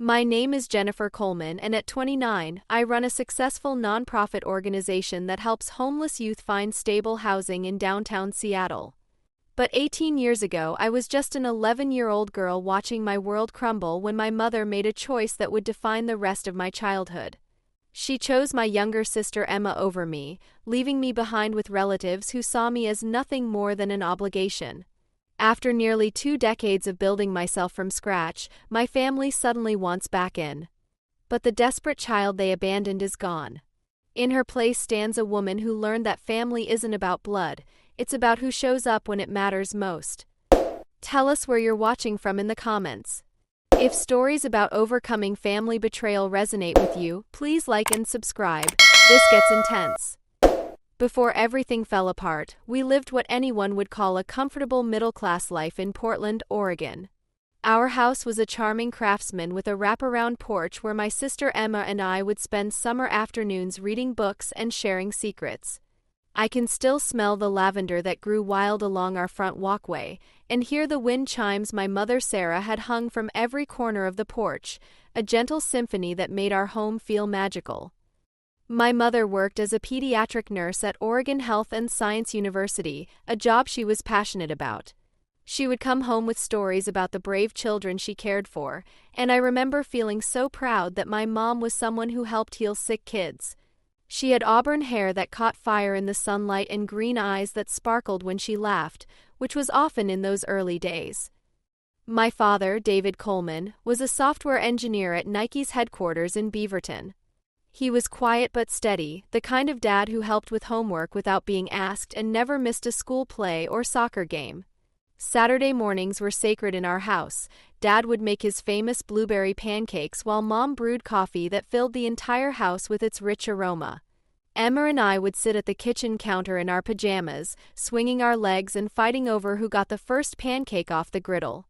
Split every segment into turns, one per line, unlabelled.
My name is Jennifer Coleman, and at 29, I run a successful nonprofit organization that helps homeless youth find stable housing in downtown Seattle. But 18 years ago, I was just an 11-year-old girl watching my world crumble when my mother made a choice that would define the rest of my childhood. She chose my younger sister Emma over me, leaving me behind with relatives who saw me as nothing more than an obligation. After nearly 2 decades of building myself from scratch, my family suddenly wants back in. But the desperate child they abandoned is gone. In her place stands a woman who learned that family isn't about blood, it's about who shows up when it matters most. Tell us where you're watching from in the comments. If stories about overcoming family betrayal resonate with you, please like and subscribe. This gets intense. Before everything fell apart, we lived what anyone would call a comfortable middle-class life in Portland, Oregon. Our house was a charming craftsman with a wraparound porch where my sister Emma and I would spend summer afternoons reading books and sharing secrets. I can still smell the lavender that grew wild along our front walkway, and hear the wind chimes my mother Sarah had hung from every corner of the porch, a gentle symphony that made our home feel magical. My mother worked as a pediatric nurse at Oregon Health and Science University, a job she was passionate about. She would come home with stories about the brave children she cared for, and I remember feeling so proud that my mom was someone who helped heal sick kids. She had auburn hair that caught fire in the sunlight and green eyes that sparkled when she laughed, which was often in those early days. My father, David Coleman, was a software engineer at Nike's headquarters in Beaverton. He was quiet but steady, the kind of dad who helped with homework without being asked and never missed a school play or soccer game. Saturday mornings were sacred in our house. Dad would make his famous blueberry pancakes while Mom brewed coffee that filled the entire house with its rich aroma. Emma and I would sit at the kitchen counter in our pajamas, swinging our legs and fighting over who got the first pancake off the griddle.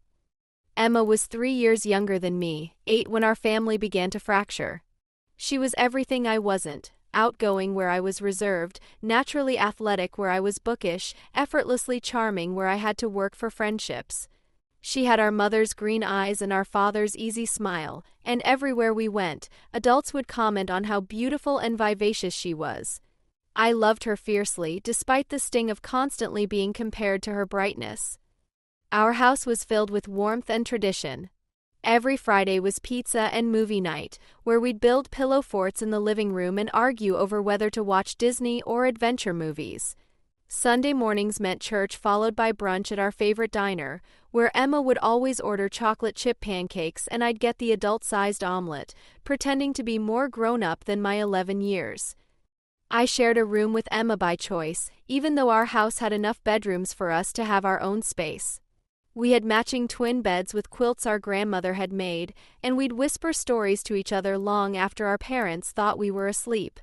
Emma was 3 years younger than me, 8 when our family began to fracture. She was everything I wasn't, outgoing where I was reserved, naturally athletic where I was bookish, effortlessly charming where I had to work for friendships. She had our mother's green eyes and our father's easy smile, and everywhere we went, adults would comment on how beautiful and vivacious she was. I loved her fiercely, despite the sting of constantly being compared to her brightness. Our house was filled with warmth and tradition. Every Friday was pizza and movie night, where we'd build pillow forts in the living room and argue over whether to watch Disney or adventure movies. Sunday mornings meant church followed by brunch at our favorite diner, where Emma would always order chocolate chip pancakes and I'd get the adult-sized omelet, pretending to be more grown-up than my 11 years. I shared a room with Emma by choice, even though our house had enough bedrooms for us to have our own space. We had matching twin beds with quilts our grandmother had made, and we'd whisper stories to each other long after our parents thought we were asleep.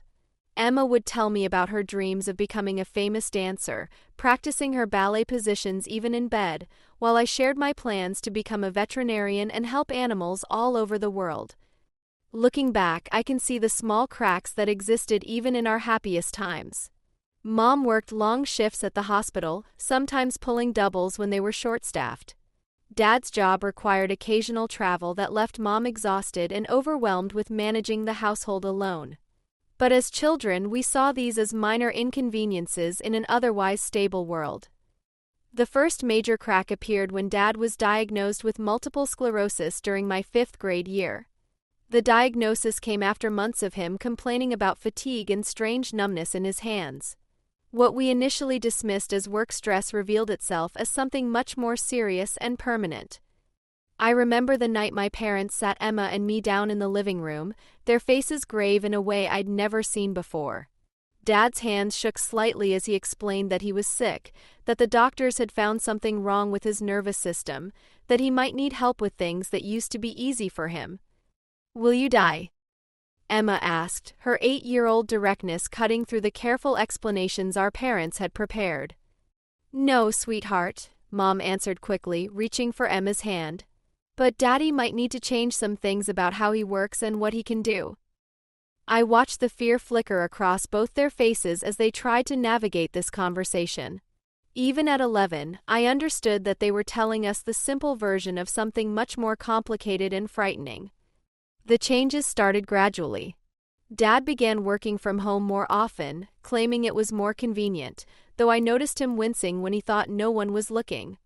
Emma would tell me about her dreams of becoming a famous dancer, practicing her ballet positions even in bed, while I shared my plans to become a veterinarian and help animals all over the world. Looking back, I can see the small cracks that existed even in our happiest times. Mom worked long shifts at the hospital, sometimes pulling doubles when they were short-staffed. Dad's job required occasional travel that left Mom exhausted and overwhelmed with managing the household alone. But as children, we saw these as minor inconveniences in an otherwise stable world. The first major crack appeared when Dad was diagnosed with multiple sclerosis during my 5th grade year. The diagnosis came after months of him complaining about fatigue and strange numbness in his hands. What we initially dismissed as work stress revealed itself as something much more serious and permanent. I remember the night my parents sat Emma and me down in the living room, their faces grave in a way I'd never seen before. Dad's hands shook slightly as he explained that he was sick, that the doctors had found something wrong with his nervous system, that he might need help with things that used to be easy for him. "Will you die?" Emma asked, her 8-year-old directness cutting through the careful explanations our parents had prepared. "No, sweetheart," Mom answered quickly, reaching for Emma's hand. "But Daddy might need to change some things about how he works and what he can do." I watched the fear flicker across both their faces as they tried to navigate this conversation. Even at 11, I understood that they were telling us the simple version of something much more complicated and frightening. The changes started gradually. Dad began working from home more often, claiming it was more convenient, though I noticed him wincing when he thought no one was looking.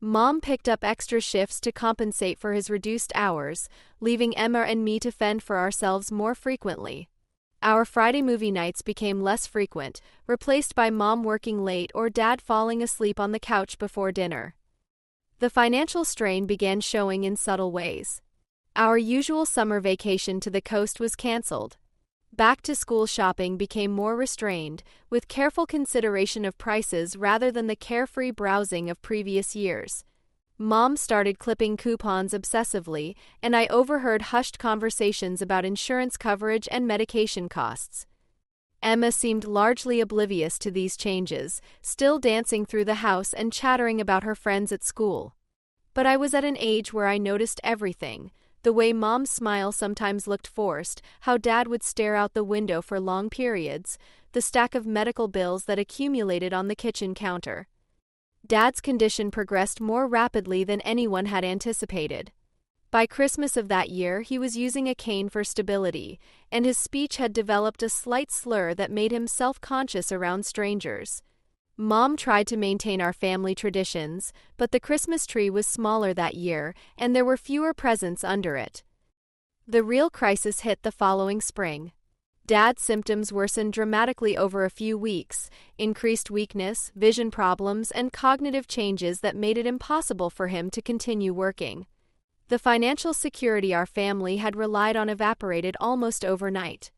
Mom picked up extra shifts to compensate for his reduced hours, leaving Emma and me to fend for ourselves more frequently. Our Friday movie nights became less frequent, replaced by Mom working late or Dad falling asleep on the couch before dinner. The financial strain began showing in subtle ways. Our usual summer vacation to the coast was canceled. Back-to-school shopping became more restrained, with careful consideration of prices rather than the carefree browsing of previous years. Mom started clipping coupons obsessively, and I overheard hushed conversations about insurance coverage and medication costs. Emma seemed largely oblivious to these changes, still dancing through the house and chattering about her friends at school. But I was at an age where I noticed everything. The way Mom's smile sometimes looked forced, how Dad would stare out the window for long periods, the stack of medical bills that accumulated on the kitchen counter. Dad's condition progressed more rapidly than anyone had anticipated. By Christmas of that year, he was using a cane for stability, and his speech had developed a slight slur that made him self-conscious around strangers. Mom tried to maintain our family traditions, but the Christmas tree was smaller that year, and there were fewer presents under it. The real crisis hit the following spring. Dad's symptoms worsened dramatically over a few weeks, increased weakness, vision problems, and cognitive changes that made it impossible for him to continue working. The financial security our family had relied on evaporated almost overnight.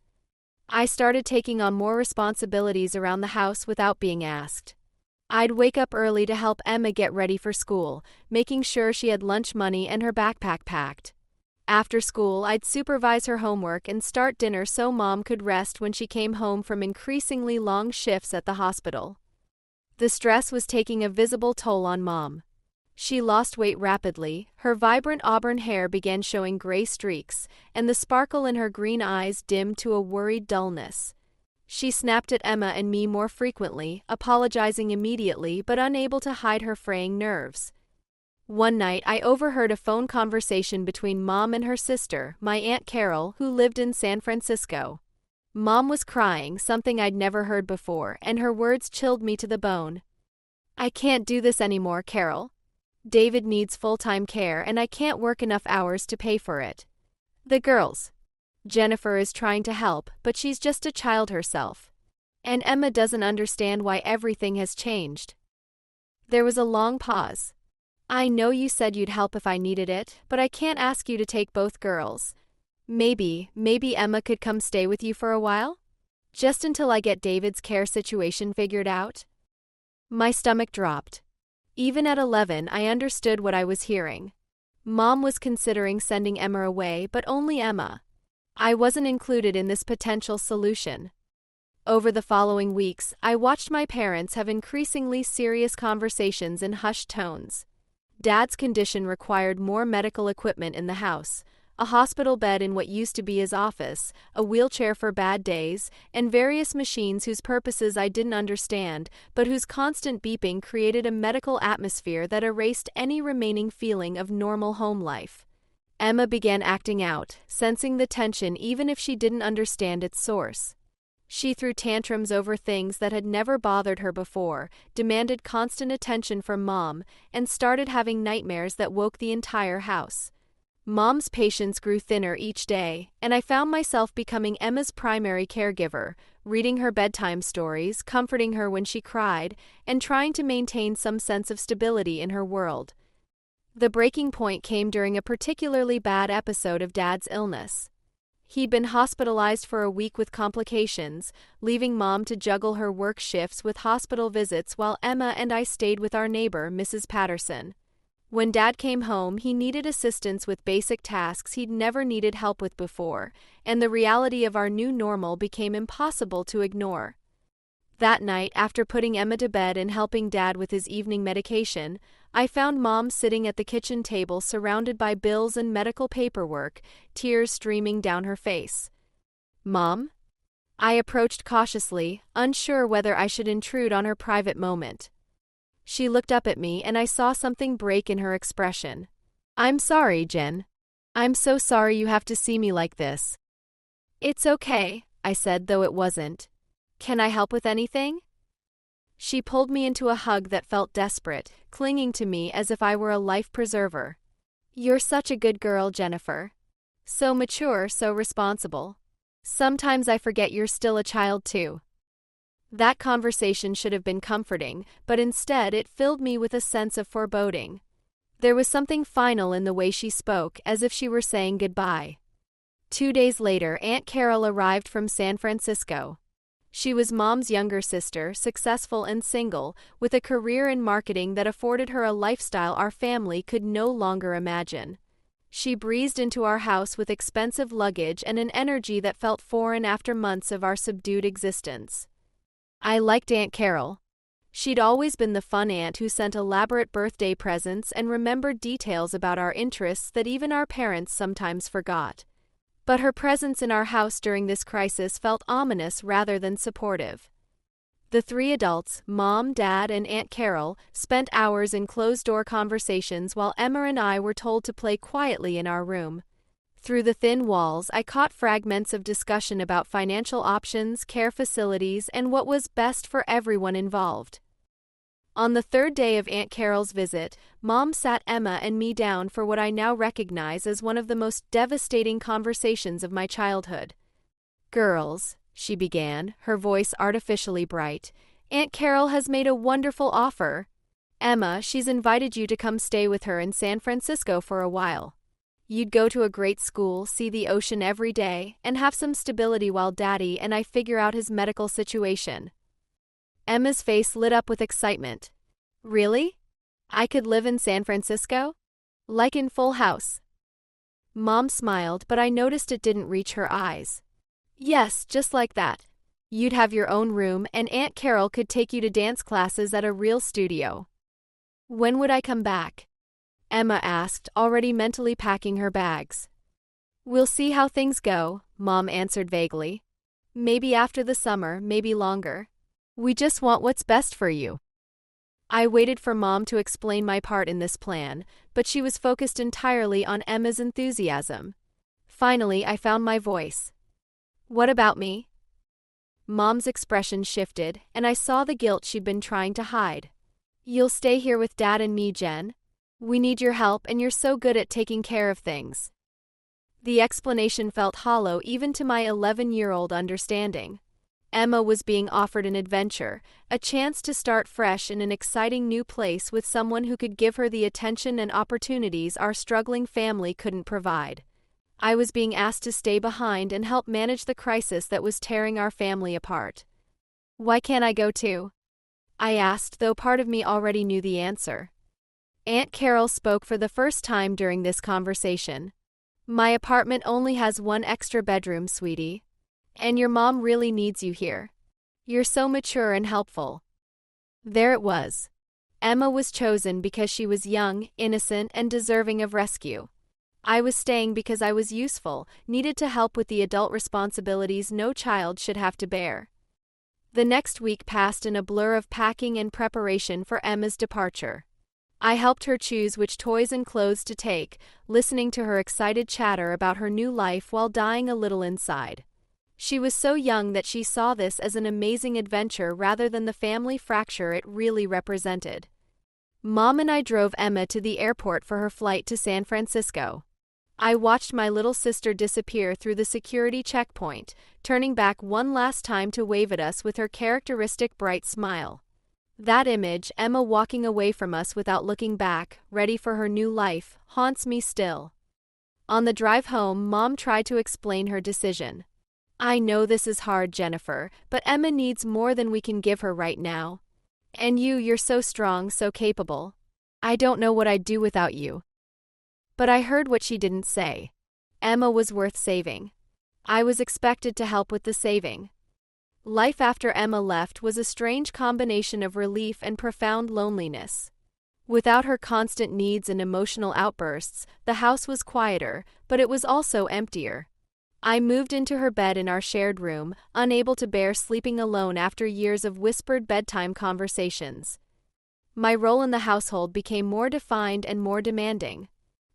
I started taking on more responsibilities around the house without being asked. I'd wake up early to help Emma get ready for school, making sure she had lunch money and her backpack packed. After school, I'd supervise her homework and start dinner so Mom could rest when she came home from increasingly long shifts at the hospital. The stress was taking a visible toll on Mom. She lost weight rapidly, her vibrant auburn hair began showing gray streaks, and the sparkle in her green eyes dimmed to a worried dullness. She snapped at Emma and me more frequently, apologizing immediately but unable to hide her fraying nerves. One night, I overheard a phone conversation between Mom and her sister, my Aunt Carol, who lived in San Francisco. Mom was crying, something I'd never heard before, and her words chilled me to the bone. "I can't do this anymore, Carol. David needs full-time care and I can't work enough hours to pay for it. The girls. Jennifer is trying to help, but she's just a child herself. And Emma doesn't understand why everything has changed." There was a long pause. "I know you said you'd help if I needed it, but I can't ask you to take both girls. Maybe Emma could come stay with you for a while? Just until I get David's care situation figured out?" My stomach dropped. Even at 11, I understood what I was hearing. Mom was considering sending Emma away, but only Emma. I wasn't included in this potential solution. Over the following weeks, I watched my parents have increasingly serious conversations in hushed tones. Dad's condition required more medical equipment in the house, a hospital bed in what used to be his office, a wheelchair for bad days, and various machines whose purposes I didn't understand, but whose constant beeping created a medical atmosphere that erased any remaining feeling of normal home life. Emma began acting out, sensing the tension even if she didn't understand its source. She threw tantrums over things that had never bothered her before, demanded constant attention from Mom, and started having nightmares that woke the entire house. Mom's patience grew thinner each day, and I found myself becoming Emma's primary caregiver, reading her bedtime stories, comforting her when she cried, and trying to maintain some sense of stability in her world. The breaking point came during a particularly bad episode of Dad's illness. He'd been hospitalized for a week with complications, leaving Mom to juggle her work shifts with hospital visits while Emma and I stayed with our neighbor, Mrs. Patterson. When Dad came home, he needed assistance with basic tasks he'd never needed help with before, and the reality of our new normal became impossible to ignore. That night, after putting Emma to bed and helping Dad with his evening medication, I found Mom sitting at the kitchen table surrounded by bills and medical paperwork, tears streaming down her face. "Mom?" I approached cautiously, unsure whether I should intrude on her private moment. She looked up at me and I saw something break in her expression. "I'm sorry, Jen. I'm so sorry you have to see me like this. It's okay, I said, though it wasn't. Can I help with anything? She pulled me into a hug that felt desperate, clinging to me as if I were a life preserver. You're such a good girl, Jennifer. So mature, so responsible. Sometimes I forget you're still a child too. That conversation should have been comforting, but instead it filled me with a sense of foreboding. There was something final in the way she spoke, as if she were saying goodbye. 2 days later, Aunt Carol arrived from San Francisco. She was Mom's younger sister, successful and single, with a career in marketing that afforded her a lifestyle our family could no longer imagine. She breezed into our house with expensive luggage and an energy that felt foreign after months of our subdued existence. I liked Aunt Carol. She'd always been the fun aunt who sent elaborate birthday presents and remembered details about our interests that even our parents sometimes forgot. But her presence in our house during this crisis felt ominous rather than supportive. The three adults, Mom, Dad, and Aunt Carol, spent hours in closed-door conversations while Emma and I were told to play quietly in our room. Through the thin walls, I caught fragments of discussion about financial options, care facilities, and what was best for everyone involved. On the third day of Aunt Carol's visit, Mom sat Emma and me down for what I now recognize as one of the most devastating conversations of my childhood. "Girls," she began, her voice artificially bright, "Aunt Carol has made a wonderful offer. Emma, she's invited you to come stay with her in San Francisco for a while. You'd go to a great school, see the ocean every day, and have some stability while Daddy and I figure out his medical situation." Emma's face lit up with excitement. "Really? I could live in San Francisco? Like in Full House?" Mom smiled, but I noticed it didn't reach her eyes. "Yes, just like that. You'd have your own room, and Aunt Carol could take you to dance classes at a real studio." "When would I come back?" Emma asked, already mentally packing her bags. "We'll see how things go," Mom answered vaguely. "Maybe after the summer, maybe longer. We just want what's best for you." I waited for Mom to explain my part in this plan, but she was focused entirely on Emma's enthusiasm. Finally, I found my voice. "What about me?" Mom's expression shifted, and I saw the guilt she'd been trying to hide. "You'll stay here with Dad and me, Jen. We need your help, and you're so good at taking care of things." The explanation felt hollow even to my 11-year-old understanding. Emma was being offered an adventure, a chance to start fresh in an exciting new place with someone who could give her the attention and opportunities our struggling family couldn't provide. I was being asked to stay behind and help manage the crisis that was tearing our family apart. "Why can't I go too?" I asked, though part of me already knew the answer. Aunt Carol spoke for the first time during this conversation. "My apartment only has one extra bedroom, sweetie. And your mom really needs you here. You're so mature and helpful." There it was. Emma was chosen because she was young, innocent, and deserving of rescue. I was staying because I was useful, needed to help with the adult responsibilities no child should have to bear. The next week passed in a blur of packing and preparation for Emma's departure. I helped her choose which toys and clothes to take, listening to her excited chatter about her new life while dying a little inside. She was so young that she saw this as an amazing adventure rather than the family fracture it really represented. Mom and I drove Emma to the airport for her flight to San Francisco. I watched my little sister disappear through the security checkpoint, turning back one last time to wave at us with her characteristic bright smile. That image, Emma walking away from us without looking back, ready for her new life, haunts me still. On the drive home, Mom tried to explain her decision. "I know this is hard, Jennifer, but Emma needs more than we can give her right now. And you're so strong, so capable. I don't know what I'd do without you." But I heard what she didn't say. Emma was worth saving. I was expected to help with the saving. Life after Emma left was a strange combination of relief and profound loneliness. Without her constant needs and emotional outbursts, the house was quieter, but it was also emptier. I moved into her bed in our shared room, unable to bear sleeping alone after years of whispered bedtime conversations. My role in the household became more defined and more demanding.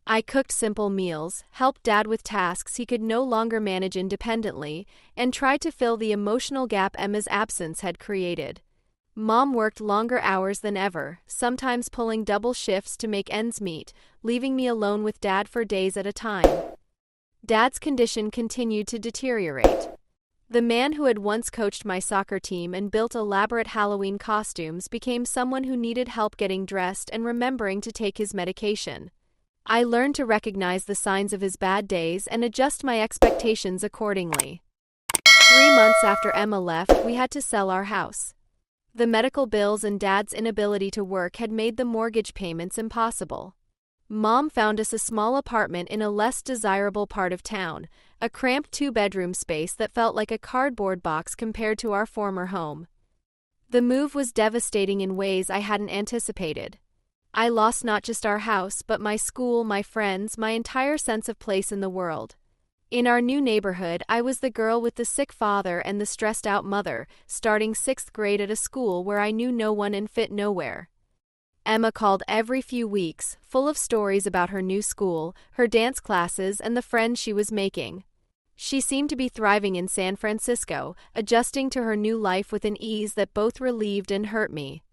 I cooked simple meals, helped Dad with tasks he could no longer manage independently, and tried to fill the emotional gap Emma's absence had created. Mom worked longer hours than ever, sometimes pulling double shifts to make ends meet, leaving me alone with Dad for days at a time. Dad's condition continued to deteriorate. The man who had once coached my soccer team and built elaborate Halloween costumes became someone who needed help getting dressed and remembering to take his medication. I learned to recognize the signs of his bad days and adjust my expectations accordingly. 3 months after Emma left, we had to sell our house. The medical bills and Dad's inability to work had made the mortgage payments impossible. Mom found us a small apartment in a less desirable part of town, a cramped 2-bedroom space that felt like a cardboard box compared to our former home. The move was devastating in ways I hadn't anticipated. I lost not just our house, but my school, my friends, my entire sense of place in the world. In our new neighborhood, I was the girl with the sick father and the stressed-out mother, starting 6th grade at a school where I knew no one and fit nowhere. Emma called every few weeks, full of stories about her new school, her dance classes, and the friends she was making. She seemed to be thriving in San Francisco, adjusting to her new life with an ease that both relieved and hurt me.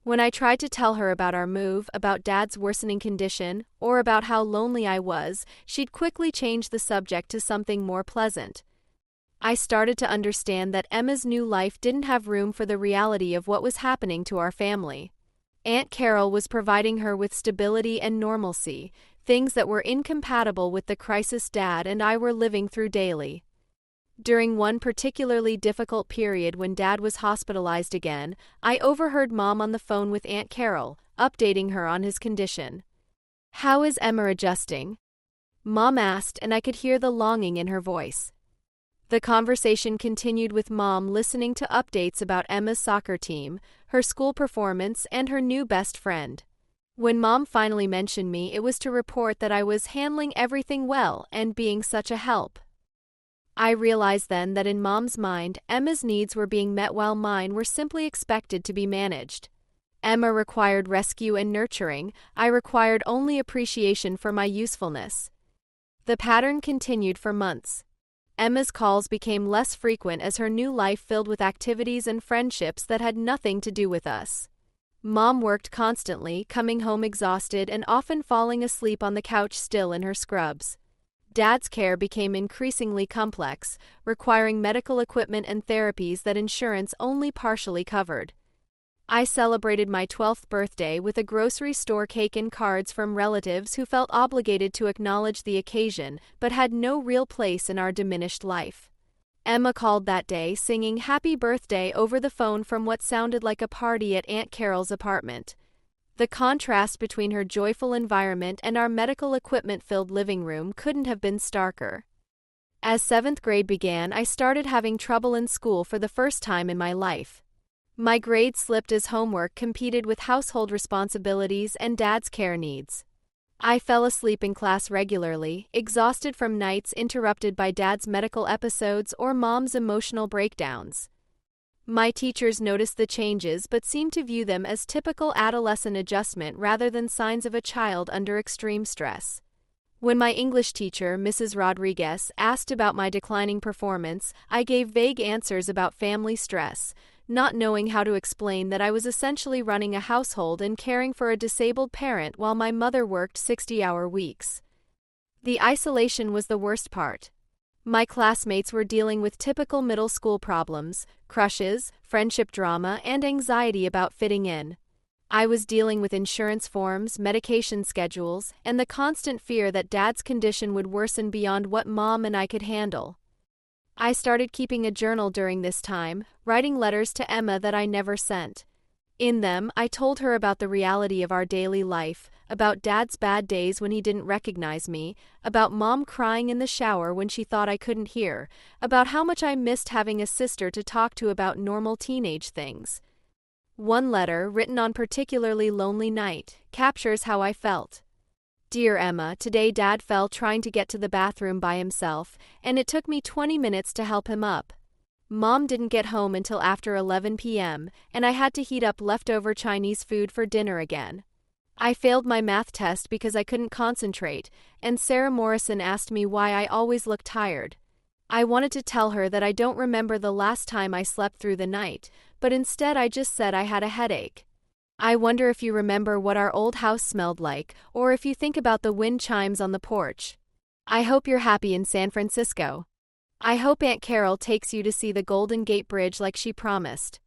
When I tried to tell her about our move, about Dad's worsening condition, or about how lonely I was, she'd quickly change the subject to something more pleasant. I started to understand that Emma's new life didn't have room for the reality of what was happening to our family. Aunt Carol was providing her with stability and normalcy, things that were incompatible with the crisis Dad and I were living through daily. During one particularly difficult period when Dad was hospitalized again, I overheard Mom on the phone with Aunt Carol, updating her on his condition. "How is Emma adjusting?" Mom asked, and I could hear the longing in her voice. The conversation continued with Mom listening to updates about Emma's soccer team, her school performance, and her new best friend. When Mom finally mentioned me, it was to report that I was handling everything well and being such a help. I realized then that in Mom's mind, Emma's needs were being met while mine were simply expected to be managed. Emma required rescue and nurturing, I required only appreciation for my usefulness. The pattern continued for months. Emma's calls became less frequent as her new life filled with activities and friendships that had nothing to do with us. Mom worked constantly, coming home exhausted and often falling asleep on the couch still in her scrubs. Dad's care became increasingly complex, requiring medical equipment and therapies that insurance only partially covered. I celebrated my 12th birthday with a grocery store cake and cards from relatives who felt obligated to acknowledge the occasion but had no real place in our diminished life. Emma called that day, singing "Happy Birthday" over the phone from what sounded like a party at Aunt Carol's apartment. The contrast between her joyful environment and our medical equipment-filled living room couldn't have been starker. As 7th grade began, I started having trouble in school for the first time in my life. My grades slipped as homework competed with household responsibilities and Dad's care needs. I fell asleep in class regularly, exhausted from nights interrupted by Dad's medical episodes or Mom's emotional breakdowns. My teachers noticed the changes but seemed to view them as typical adolescent adjustment rather than signs of a child under extreme stress. When my English teacher, Mrs. Rodriguez, asked about my declining performance, I gave vague answers about family stress, not knowing how to explain that I was essentially running a household and caring for a disabled parent while my mother worked 60-hour weeks. The isolation was the worst part. My classmates were dealing with typical middle school problems, crushes, friendship drama, and anxiety about fitting in. I was dealing with insurance forms, medication schedules, and the constant fear that Dad's condition would worsen beyond what Mom and I could handle. I started keeping a journal during this time, writing letters to Emma that I never sent. In them, I told her about the reality of our daily life, about Dad's bad days when he didn't recognize me, about Mom crying in the shower when she thought I couldn't hear, about how much I missed having a sister to talk to about normal teenage things. One letter, written on a particularly lonely night, captures how I felt. "Dear Emma, today Dad fell trying to get to the bathroom by himself, and it took me 20 minutes to help him up. Mom didn't get home until after 11 p.m., and I had to heat up leftover Chinese food for dinner again. I failed my math test because I couldn't concentrate, and Sarah Morrison asked me why I always looked tired. I wanted to tell her that I don't remember the last time I slept through the night, but instead I just said I had a headache. I wonder if you remember what our old house smelled like, or if you think about the wind chimes on the porch. I hope you're happy in San Francisco. I hope Aunt Carol takes you to see the Golden Gate Bridge like she promised.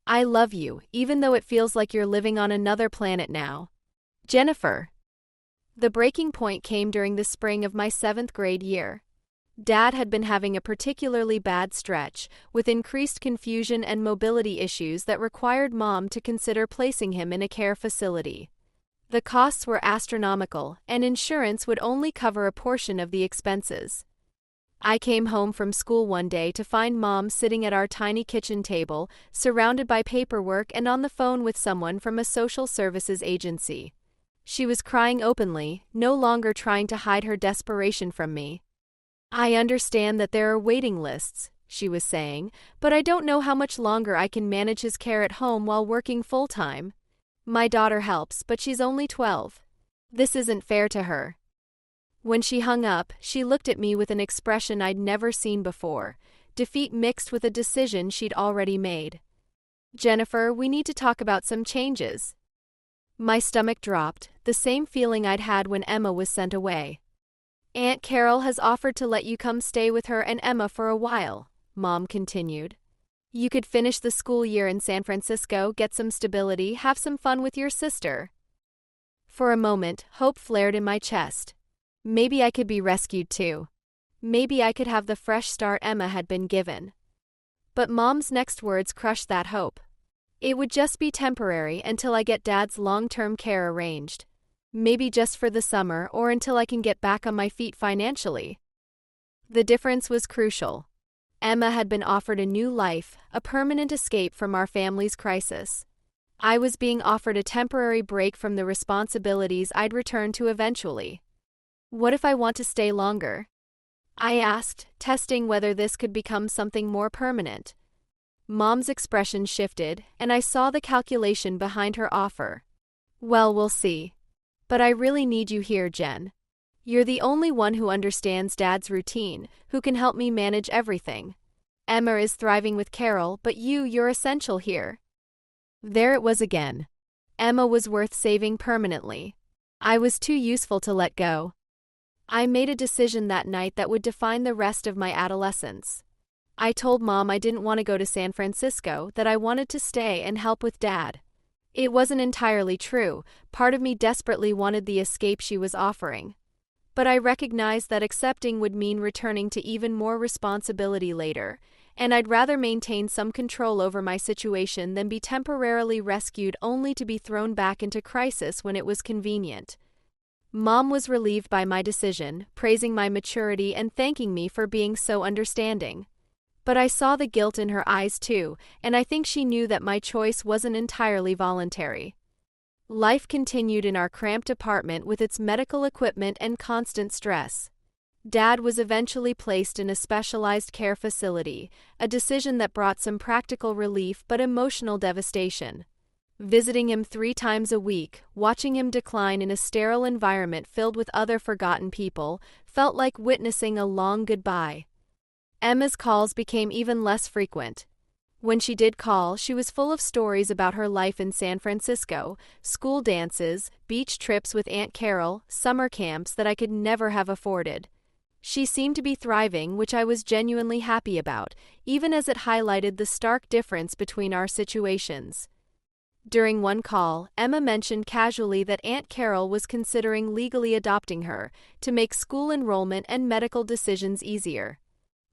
I love you, even though it feels like you're living on another planet now. Jennifer. The breaking point came during the spring of my 7th grade year. Dad had been having a particularly bad stretch, with increased confusion and mobility issues that required Mom to consider placing him in a care facility. The costs were astronomical, and insurance would only cover a portion of the expenses. I came home from school one day to find Mom sitting at our tiny kitchen table, surrounded by paperwork and on the phone with someone from a social services agency. She was crying openly, no longer trying to hide her desperation from me. I understand that there are waiting lists, she was saying, but I don't know how much longer I can manage his care at home while working full-time. My daughter helps, but she's only 12. This isn't fair to her. When she hung up, she looked at me with an expression I'd never seen before, defeat mixed with a decision she'd already made. Jennifer, we need to talk about some changes. My stomach dropped, the same feeling I'd had when Emma was sent away. Aunt Carol has offered to let you come stay with her and Emma for a while, Mom continued. You could finish the school year in San Francisco, get some stability, have some fun with your sister. For a moment, hope flared in my chest. Maybe I could be rescued too. Maybe I could have the fresh start Emma had been given. But Mom's next words crushed that hope. It would just be temporary until I get Dad's long-term care arranged. Maybe just for the summer or until I can get back on my feet financially. The difference was crucial. Emma had been offered a new life, a permanent escape from our family's crisis. I was being offered a temporary break from the responsibilities I'd return to eventually. What if I want to stay longer? I asked, testing whether this could become something more permanent. Mom's expression shifted, and I saw the calculation behind her offer. Well, we'll see. But I really need you here, Jen. You're the only one who understands Dad's routine, who can help me manage everything. Emma is thriving with Carol, but you're essential here. There it was again. Emma was worth saving permanently. I was too useful to let go. I made a decision that night that would define the rest of my adolescence. I told Mom I didn't want to go to San Francisco, that I wanted to stay and help with Dad. It wasn't entirely true. Part of me desperately wanted the escape she was offering. But I recognized that accepting would mean returning to even more responsibility later, and I'd rather maintain some control over my situation than be temporarily rescued only to be thrown back into crisis when it was convenient. Mom was relieved by my decision, praising my maturity and thanking me for being so understanding. But I saw the guilt in her eyes too, and I think she knew that my choice wasn't entirely voluntary. Life continued in our cramped apartment with its medical equipment and constant stress. Dad was eventually placed in a specialized care facility, a decision that brought some practical relief but emotional devastation. Visiting him 3 times a week, watching him decline in a sterile environment filled with other forgotten people, felt like witnessing a long goodbye. Emma's calls became even less frequent. When she did call, she was full of stories about her life in San Francisco, school dances, beach trips with Aunt Carol, summer camps that I could never have afforded. She seemed to be thriving, which I was genuinely happy about, even as it highlighted the stark difference between our situations. During one call, Emma mentioned casually that Aunt Carol was considering legally adopting her to make school enrollment and medical decisions easier.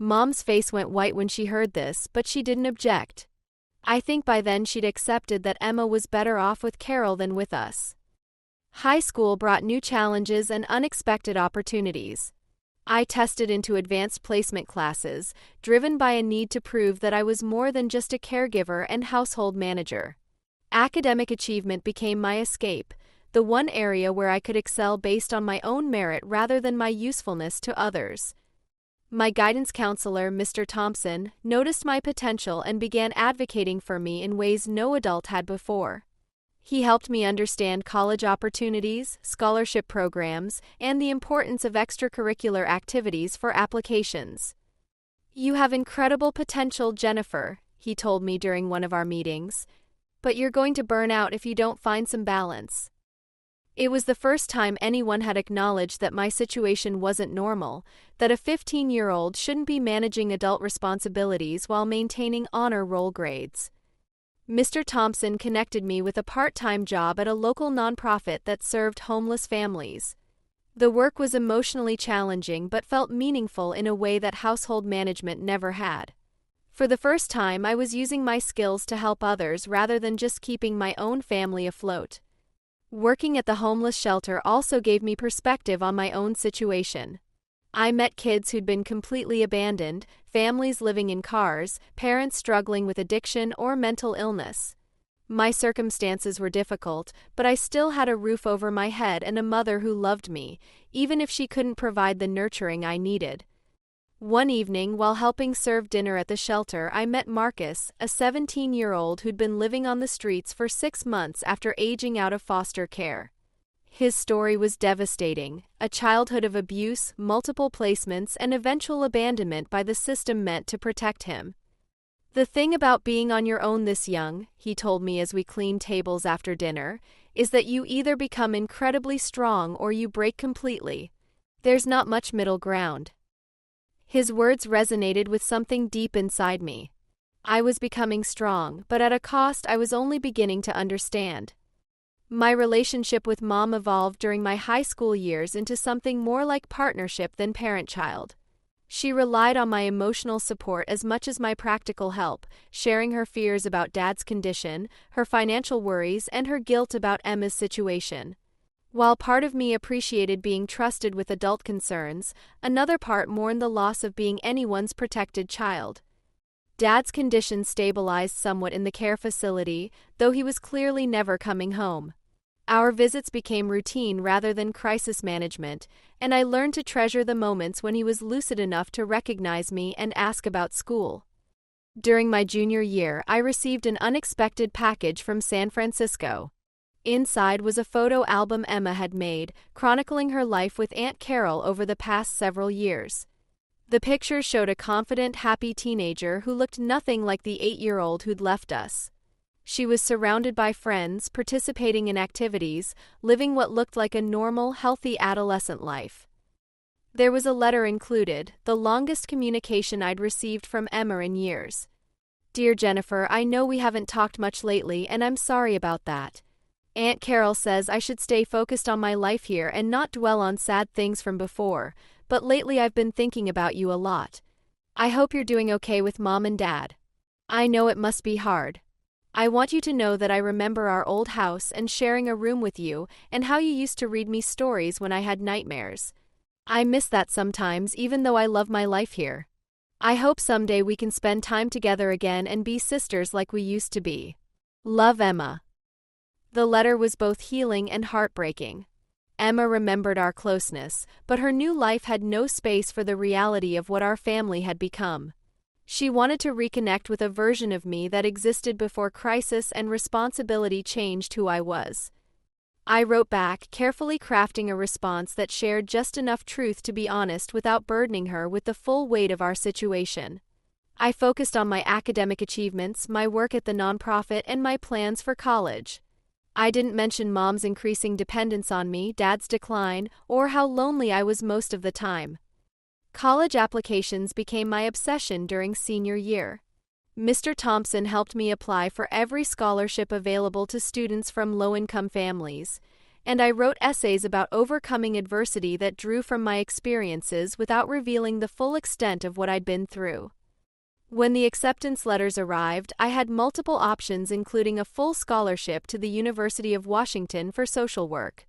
Mom's face went white when she heard this, but she didn't object. I think by then she'd accepted that Emma was better off with Carol than with us. High school brought new challenges and unexpected opportunities. I tested into advanced placement classes, driven by a need to prove that I was more than just a caregiver and household manager. Academic achievement became my escape, the one area where I could excel based on my own merit rather than my usefulness to others. My guidance counselor, Mr. Thompson, noticed my potential and began advocating for me in ways no adult had before. He helped me understand college opportunities, scholarship programs, and the importance of extracurricular activities for applications. "You have incredible potential, Jennifer," he told me during one of our meetings, "but you're going to burn out if you don't find some balance." It was the first time anyone had acknowledged that my situation wasn't normal, that a 15-year-old shouldn't be managing adult responsibilities while maintaining honor roll grades. Mr. Thompson connected me with a part-time job at a local nonprofit that served homeless families. The work was emotionally challenging but felt meaningful in a way that household management never had. For the first time, I was using my skills to help others rather than just keeping my own family afloat. Working at the homeless shelter also gave me perspective on my own situation. I met kids who'd been completely abandoned, families living in cars, parents struggling with addiction or mental illness. My circumstances were difficult, but I still had a roof over my head and a mother who loved me, even if she couldn't provide the nurturing I needed. One evening, while helping serve dinner at the shelter, I met Marcus, a 17-year-old who'd been living on the streets for 6 months after aging out of foster care. His story was devastating: a childhood of abuse, multiple placements, and eventual abandonment by the system meant to protect him. "The thing about being on your own this young," he told me as we cleaned tables after dinner, "is that you either become incredibly strong or you break completely. There's not much middle ground." His words resonated with something deep inside me. I was becoming strong, but at a cost I was only beginning to understand. My relationship with Mom evolved during my high school years into something more like partnership than parent-child. She relied on my emotional support as much as my practical help, sharing her fears about Dad's condition, her financial worries, and her guilt about Emma's situation. While part of me appreciated being trusted with adult concerns, another part mourned the loss of being anyone's protected child. Dad's condition stabilized somewhat in the care facility, though he was clearly never coming home. Our visits became routine rather than crisis management, and I learned to treasure the moments when he was lucid enough to recognize me and ask about school. During my junior year, I received an unexpected package from San Francisco. Inside was a photo album Emma had made, chronicling her life with Aunt Carol over the past several years. The picture showed a confident, happy teenager who looked nothing like the 8-year-old who'd left us. She was surrounded by friends, participating in activities, living what looked like a normal, healthy adolescent life. There was a letter included, the longest communication I'd received from Emma in years. "Dear Jennifer, I know we haven't talked much lately, and I'm sorry about that. Aunt Carol says I should stay focused on my life here and not dwell on sad things from before, but lately I've been thinking about you a lot. I hope you're doing okay with Mom and Dad. I know it must be hard. I want you to know that I remember our old house and sharing a room with you and how you used to read me stories when I had nightmares. I miss that sometimes, even though I love my life here. I hope someday we can spend time together again and be sisters like we used to be. Love, Emma." The letter was both healing and heartbreaking. Emma remembered our closeness, but her new life had no space for the reality of what our family had become. She wanted to reconnect with a version of me that existed before crisis and responsibility changed who I was. I wrote back, carefully crafting a response that shared just enough truth to be honest without burdening her with the full weight of our situation. I focused on my academic achievements, my work at the nonprofit, and my plans for college. I didn't mention Mom's increasing dependence on me, Dad's decline, or how lonely I was most of the time. College applications became my obsession during senior year. Mr. Thompson helped me apply for every scholarship available to students from low-income families, and I wrote essays about overcoming adversity that drew from my experiences without revealing the full extent of what I'd been through. When the acceptance letters arrived, I had multiple options, including a full scholarship to the University of Washington for social work.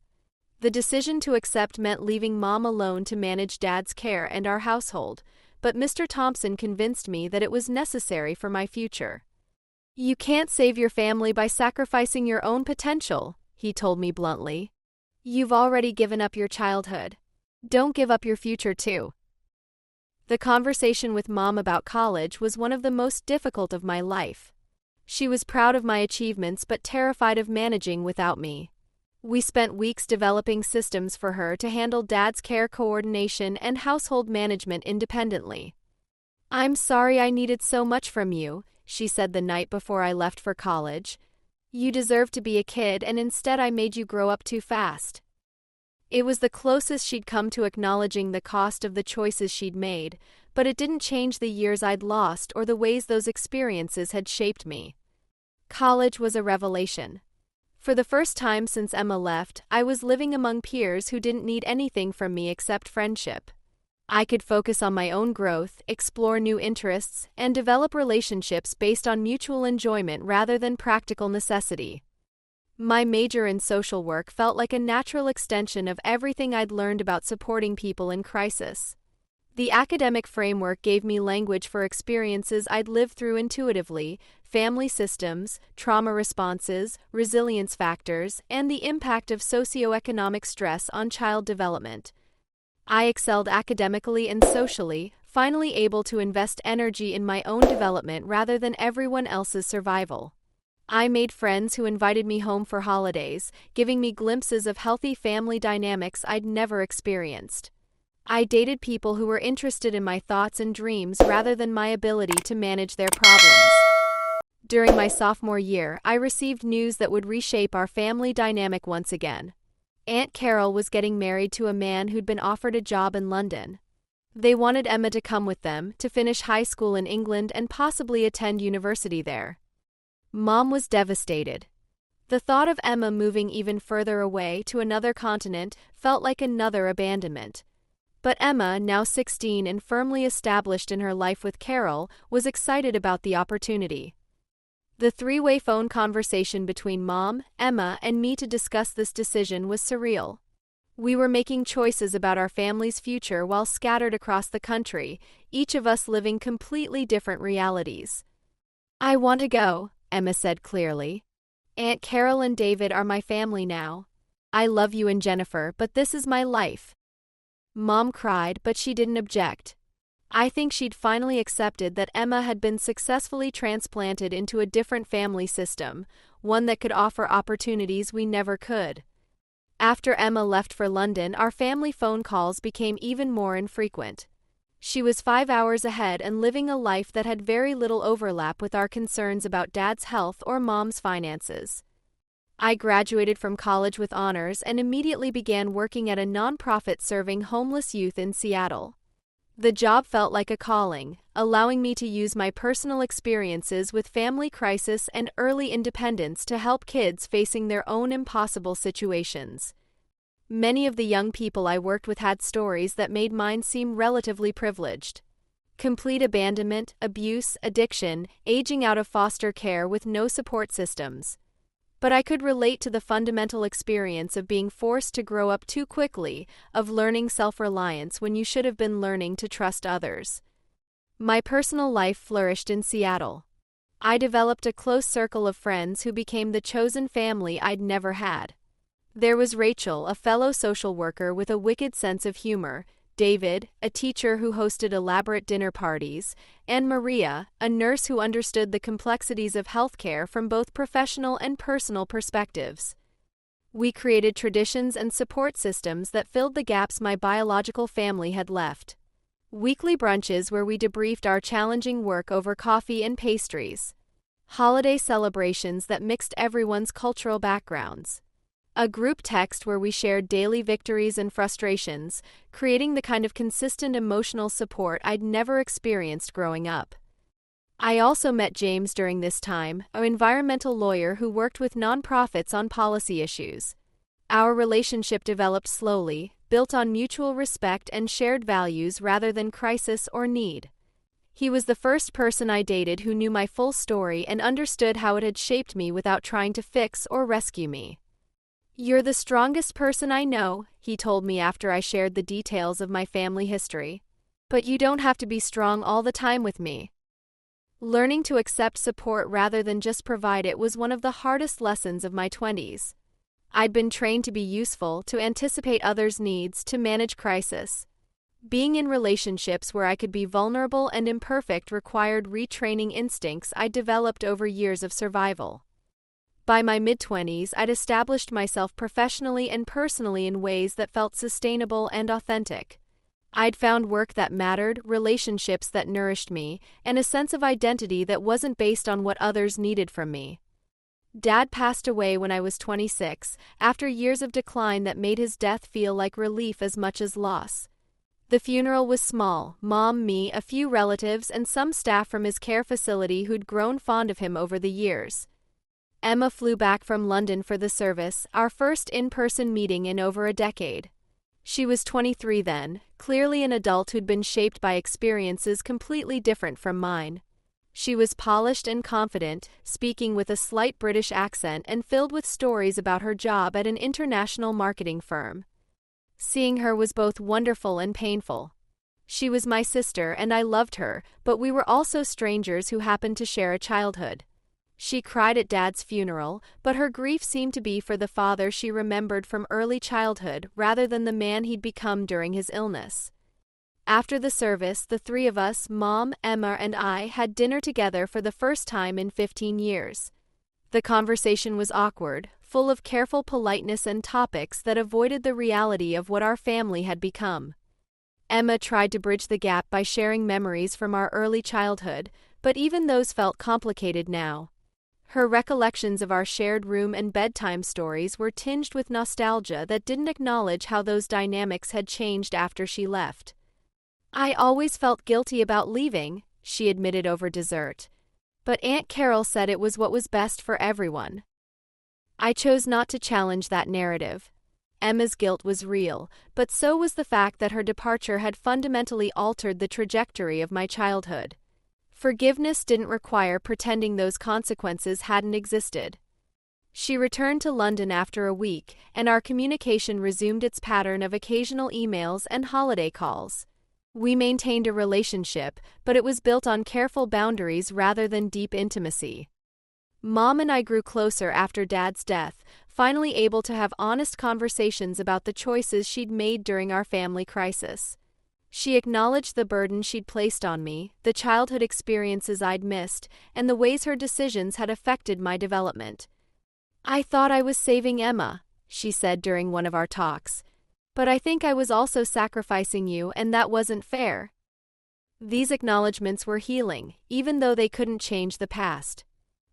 The decision to accept meant leaving Mom alone to manage Dad's care and our household, but Mr. Thompson convinced me that it was necessary for my future. "You can't save your family by sacrificing your own potential," he told me bluntly. "You've already given up your childhood. Don't give up your future too." The conversation with Mom about college was one of the most difficult of my life. She was proud of my achievements but terrified of managing without me. We spent weeks developing systems for her to handle Dad's care coordination and household management independently. "I'm sorry I needed so much from you," she said the night before I left for college. "You deserved to be a kid, and instead I made you grow up too fast." It was the closest she'd come to acknowledging the cost of the choices she'd made, but it didn't change the years I'd lost or the ways those experiences had shaped me. College was a revelation. For the first time since Emma left, I was living among peers who didn't need anything from me except friendship. I could focus on my own growth, explore new interests, and develop relationships based on mutual enjoyment rather than practical necessity. My major in social work felt like a natural extension of everything I'd learned about supporting people in crisis. The academic framework gave me language for experiences I'd lived through intuitively: family systems, trauma responses, resilience factors, and the impact of socioeconomic stress on child development. I excelled academically and socially, finally able to invest energy in my own development rather than everyone else's survival. I made friends who invited me home for holidays, giving me glimpses of healthy family dynamics I'd never experienced. I dated people who were interested in my thoughts and dreams rather than my ability to manage their problems. During my sophomore year, I received news that would reshape our family dynamic once again. Aunt Carol was getting married to a man who'd been offered a job in London. They wanted Emma to come with them, to finish high school in England and possibly attend university there. Mom was devastated. The thought of Emma moving even further away to another continent felt like another abandonment. But Emma, now 16 and firmly established in her life with Carol, was excited about the opportunity. The three-way phone conversation between Mom, Emma, and me to discuss this decision was surreal. We were making choices about our family's future while scattered across the country, each of us living completely different realities. "I want to go," Emma said clearly. "Aunt Carol and David are my family now. I love you and Jennifer, but this is my life." Mom cried, but she didn't object. I think she'd finally accepted that Emma had been successfully transplanted into a different family system, one that could offer opportunities we never could. After Emma left for London, our family phone calls became even more infrequent. She was 5 hours ahead and living a life that had very little overlap with our concerns about Dad's health or Mom's finances. I graduated from college with honors and immediately began working at a nonprofit serving homeless youth in Seattle. The job felt like a calling, allowing me to use my personal experiences with family crisis and early independence to help kids facing their own impossible situations. Many of the young people I worked with had stories that made mine seem relatively privileged. Complete abandonment, abuse, addiction, aging out of foster care with no support systems. But I could relate to the fundamental experience of being forced to grow up too quickly, of learning self-reliance when you should have been learning to trust others. My personal life flourished in Seattle. I developed a close circle of friends who became the chosen family I'd never had. There was Rachel, a fellow social worker with a wicked sense of humor, David, a teacher who hosted elaborate dinner parties, and Maria, a nurse who understood the complexities of healthcare from both professional and personal perspectives. We created traditions and support systems that filled the gaps my biological family had left. Weekly brunches where we debriefed our challenging work over coffee and pastries. Holiday celebrations that mixed everyone's cultural backgrounds. A group text where we shared daily victories and frustrations, creating the kind of consistent emotional support I'd never experienced growing up. I also met James during this time, an environmental lawyer who worked with nonprofits on policy issues. Our relationship developed slowly, built on mutual respect and shared values rather than crisis or need. He was the first person I dated who knew my full story and understood how it had shaped me without trying to fix or rescue me. "You're the strongest person I know," he told me after I shared the details of my family history. "But you don't have to be strong all the time with me." Learning to accept support rather than just provide it was one of the hardest lessons of my 20s. I'd been trained to be useful, to anticipate others' needs, to manage crisis. Being in relationships where I could be vulnerable and imperfect required retraining instincts I developed over years of survival. By my mid-20s, I'd established myself professionally and personally in ways that felt sustainable and authentic. I'd found work that mattered, relationships that nourished me, and a sense of identity that wasn't based on what others needed from me. Dad passed away when I was 26, after years of decline that made his death feel like relief as much as loss. The funeral was small: Mom, me, a few relatives, and some staff from his care facility who'd grown fond of him over the years. Emma flew back from London for the service, our first in-person meeting in over a decade. She was 23 then, clearly an adult who'd been shaped by experiences completely different from mine. She was polished and confident, speaking with a slight British accent and filled with stories about her job at an international marketing firm. Seeing her was both wonderful and painful. She was my sister and I loved her, but we were also strangers who happened to share a childhood. She cried at Dad's funeral, but her grief seemed to be for the father she remembered from early childhood rather than the man he'd become during his illness. After the service, the three of us, Mom, Emma, and I, had dinner together for the first time in 15 years. The conversation was awkward, full of careful politeness and topics that avoided the reality of what our family had become. Emma tried to bridge the gap by sharing memories from our early childhood, but even those felt complicated now. Her recollections of our shared room and bedtime stories were tinged with nostalgia that didn't acknowledge how those dynamics had changed after she left. "I always felt guilty about leaving," she admitted over dessert. "But Aunt Carol said it was what was best for everyone." I chose not to challenge that narrative. Emma's guilt was real, but so was the fact that her departure had fundamentally altered the trajectory of my childhood. Forgiveness didn't require pretending those consequences hadn't existed. She returned to London after a week, and our communication resumed its pattern of occasional emails and holiday calls. We maintained a relationship, but it was built on careful boundaries rather than deep intimacy. Mom and I grew closer after Dad's death, finally able to have honest conversations about the choices she'd made during our family crisis. She acknowledged the burden she'd placed on me, the childhood experiences I'd missed, and the ways her decisions had affected my development. "I thought I was saving Emma," she said during one of our talks. "But I think I was also sacrificing you, and that wasn't fair." These acknowledgments were healing, even though they couldn't change the past.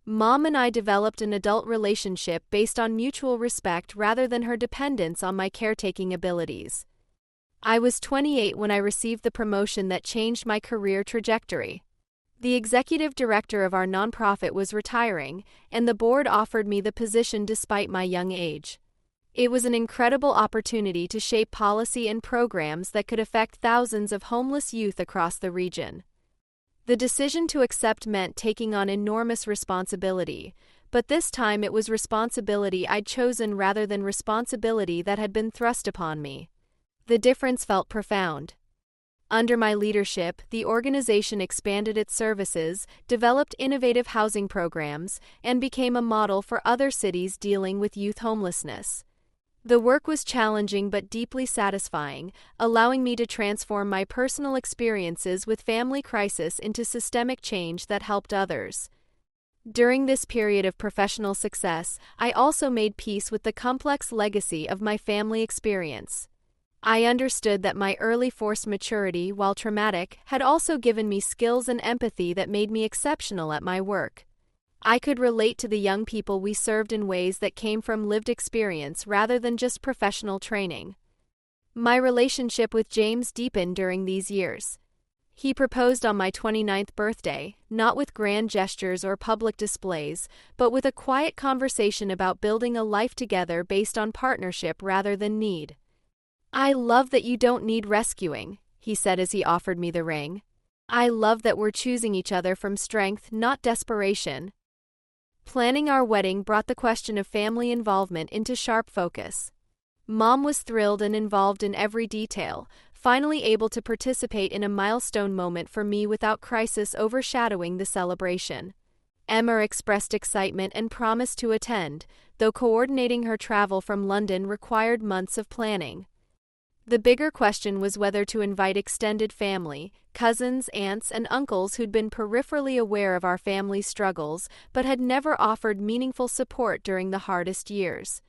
Mom and I developed an adult relationship based on mutual respect rather than her dependence on my caretaking abilities. I was 28 when I received the promotion that changed my career trajectory. The executive director of our nonprofit was retiring, and the board offered me the position despite my young age. It was an incredible opportunity to shape policy and programs that could affect thousands of homeless youth across the region. The decision to accept meant taking on enormous responsibility, but this time it was responsibility I'd chosen rather than responsibility that had been thrust upon me. The difference felt profound. Under my leadership, the organization expanded its services, developed innovative housing programs, and became a model for other cities dealing with youth homelessness. The work was challenging but deeply satisfying, allowing me to transform my personal experiences with family crisis into systemic change that helped others. During this period of professional success, I also made peace with the complex legacy of my family experience. I understood that my early forced maturity, while traumatic, had also given me skills and empathy that made me exceptional at my work. I could relate to the young people we served in ways that came from lived experience rather than just professional training. My relationship with James deepened during these years. He proposed on my 29th birthday, not with grand gestures or public displays, but with a quiet conversation about building a life together based on partnership rather than need. "I love that you don't need rescuing," he said as he offered me the ring. "I love that we're choosing each other from strength, not desperation." Planning our wedding brought the question of family involvement into sharp focus. Mom was thrilled and involved in every detail, finally able to participate in a milestone moment for me without crisis overshadowing the celebration. Emma expressed excitement and promised to attend, though coordinating her travel from London required months of planning. The bigger question was whether to invite extended family, cousins, aunts, and uncles who'd been peripherally aware of our family's struggles but had never offered meaningful support during the hardest years.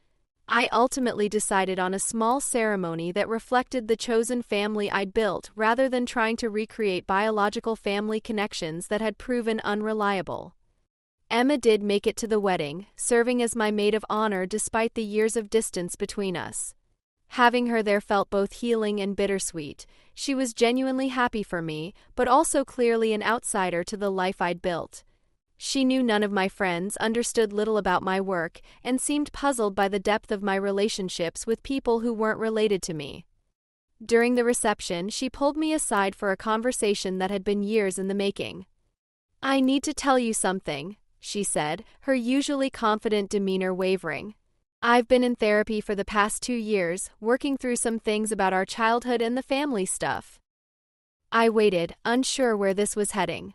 I ultimately decided on a small ceremony that reflected the chosen family I'd built rather than trying to recreate biological family connections that had proven unreliable. Emma did make it to the wedding, serving as my maid of honor despite the years of distance between us. Having her there felt both healing and bittersweet. She was genuinely happy for me, but also clearly an outsider to the life I'd built. She knew none of my friends, understood little about my work, and seemed puzzled by the depth of my relationships with people who weren't related to me. During the reception, she pulled me aside for a conversation that had been years in the making. "I need to tell you something," she said, her usually confident demeanor wavering. "I've been in therapy for the past 2 years, working through some things about our childhood and the family stuff." I waited, unsure where this was heading.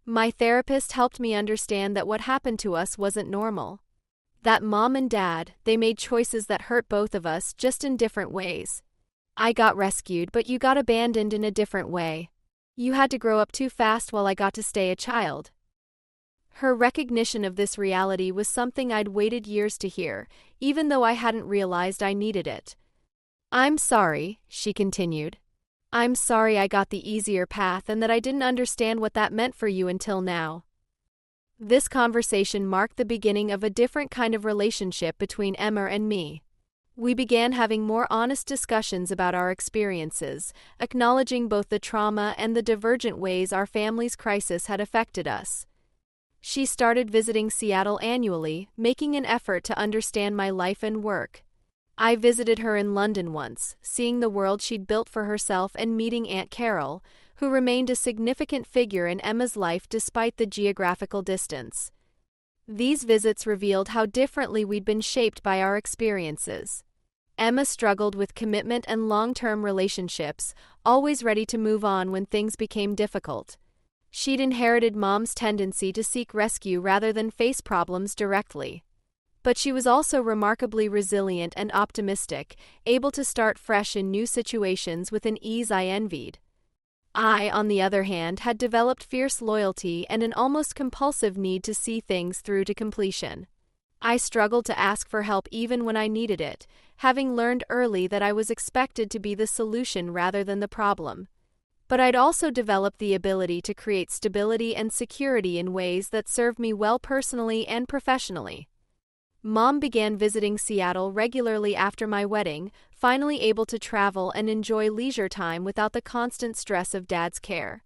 My therapist helped me understand that what happened to us wasn't normal. That Mom and Dad, they made choices that hurt both of us, just in different ways. I got rescued, but you got abandoned in a different way. You had to grow up too fast while I got to stay a child. Her recognition of this reality was something I'd waited years to hear, even though I hadn't realized I needed it. "I'm sorry," she continued. "I'm sorry I got the easier path and that I didn't understand what that meant for you until now." This conversation marked the beginning of a different kind of relationship between Emma and me. We began having more honest discussions about our experiences, acknowledging both the trauma and the divergent ways our family's crisis had affected us. She started visiting Seattle annually, making an effort to understand my life and work. I visited her in London once, seeing the world she'd built for herself and meeting Aunt Carol, who remained a significant figure in Emma's life despite the geographical distance. These visits revealed how differently we'd been shaped by our experiences. Emma struggled with commitment and long-term relationships, always ready to move on when things became difficult. She'd inherited Mom's tendency to seek rescue rather than face problems directly. But she was also remarkably resilient and optimistic, able to start fresh in new situations with an ease I envied. I, on the other hand, had developed fierce loyalty and an almost compulsive need to see things through to completion. I struggled to ask for help even when I needed it, having learned early that I was expected to be the solution rather than the problem. But I'd also developed the ability to create stability and security in ways that served me well personally and professionally. Mom began visiting Seattle regularly after my wedding, finally able to travel and enjoy leisure time without the constant stress of Dad's care.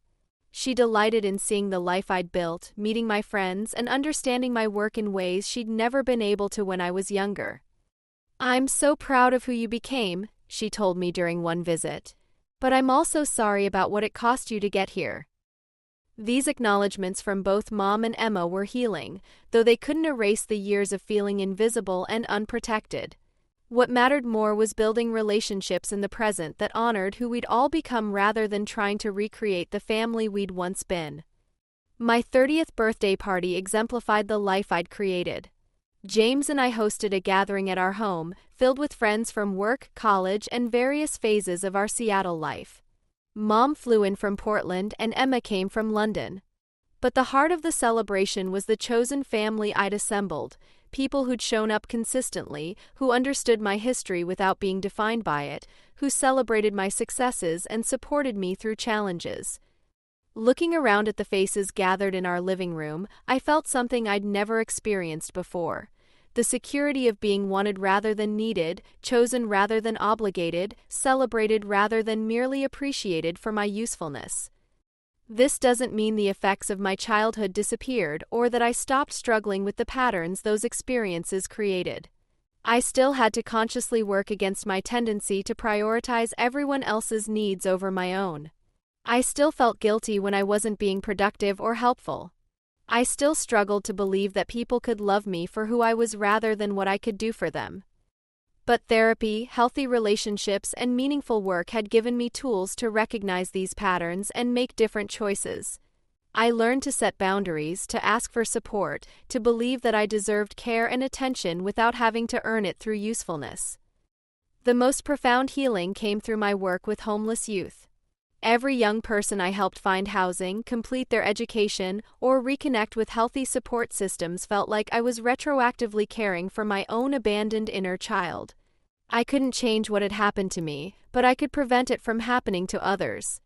She delighted in seeing the life I'd built, meeting my friends, and understanding my work in ways she'd never been able to when I was younger. "I'm so proud of who you became," she told me during one visit. "But I'm also sorry about what it cost you to get here." These acknowledgments from both Mom and Emma were healing, though they couldn't erase the years of feeling invisible and unprotected. What mattered more was building relationships in the present that honored who we'd all become rather than trying to recreate the family we'd once been. My 30th birthday party exemplified the life I'd created. James and I hosted a gathering at our home, filled with friends from work, college, and various phases of our Seattle life. Mom flew in from Portland and Emma came from London. But the heart of the celebration was the chosen family I'd assembled, people who'd shown up consistently, who understood my history without being defined by it, who celebrated my successes and supported me through challenges. Looking around at the faces gathered in our living room, I felt something I'd never experienced before. The security of being wanted rather than needed, chosen rather than obligated, celebrated rather than merely appreciated for my usefulness. This doesn't mean the effects of my childhood disappeared or that I stopped struggling with the patterns those experiences created. I still had to consciously work against my tendency to prioritize everyone else's needs over my own. I still felt guilty when I wasn't being productive or helpful. I still struggled to believe that people could love me for who I was rather than what I could do for them. But therapy, healthy relationships, and meaningful work had given me tools to recognize these patterns and make different choices. I learned to set boundaries, to ask for support, to believe that I deserved care and attention without having to earn it through usefulness. The most profound healing came through my work with homeless youth. Every young person I helped find housing, complete their education, or reconnect with healthy support systems felt like I was retroactively caring for my own abandoned inner child. I couldn't change what had happened to me, but I could prevent it from happening to others.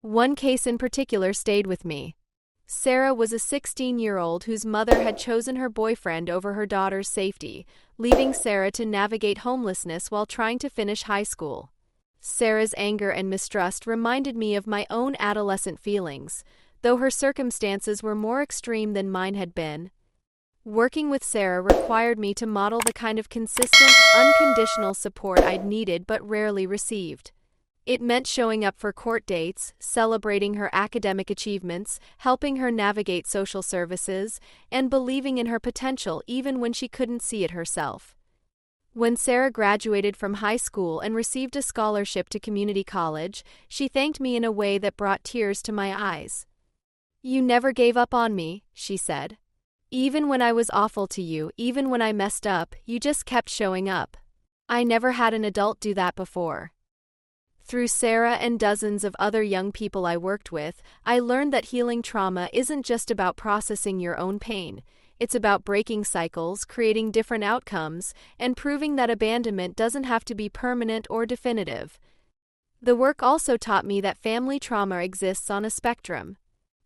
One case in particular stayed with me. Sarah was a 16-year-old whose mother had chosen her boyfriend over her daughter's safety, leaving Sarah to navigate homelessness while trying to finish high school. Sarah's anger and mistrust reminded me of my own adolescent feelings, though her circumstances were more extreme than mine had been. Working with Sarah required me to model the kind of consistent, unconditional support I'd needed but rarely received. It meant showing up for court dates, celebrating her academic achievements, helping her navigate social services, and believing in her potential even when she couldn't see it herself. When Sarah graduated from high school and received a scholarship to community college, she thanked me in a way that brought tears to my eyes. "You never gave up on me," she said. "Even when I was awful to you, even when I messed up, you just kept showing up. I never had an adult do that before." Through Sarah and dozens of other young people I worked with, I learned that healing trauma isn't just about processing your own pain. It's about breaking cycles, creating different outcomes, and proving that abandonment doesn't have to be permanent or definitive. The work also taught me that family trauma exists on a spectrum.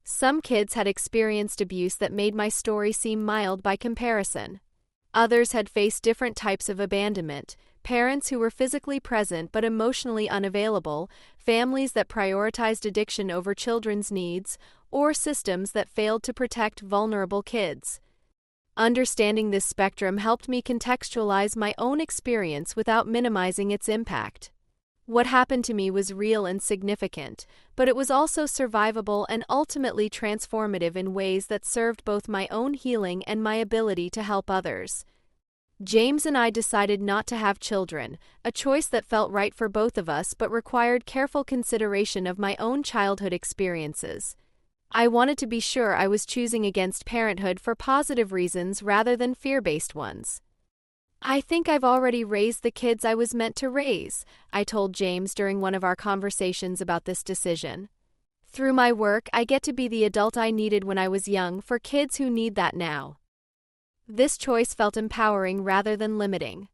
Some kids had experienced abuse that made my story seem mild by comparison. Others had faced different types of abandonment: parents who were physically present but emotionally unavailable, families that prioritized addiction over children's needs, or systems that failed to protect vulnerable kids. Understanding this spectrum helped me contextualize my own experience without minimizing its impact. What happened to me was real and significant, but it was also survivable and ultimately transformative in ways that served both my own healing and my ability to help others. James and I decided not to have children, a choice that felt right for both of us but required careful consideration of my own childhood experiences. I wanted to be sure I was choosing against parenthood for positive reasons rather than fear-based ones. "I think I've already raised the kids I was meant to raise," I told James during one of our conversations about this decision. "Through my work, I get to be the adult I needed when I was young for kids who need that now." This choice felt empowering rather than limiting.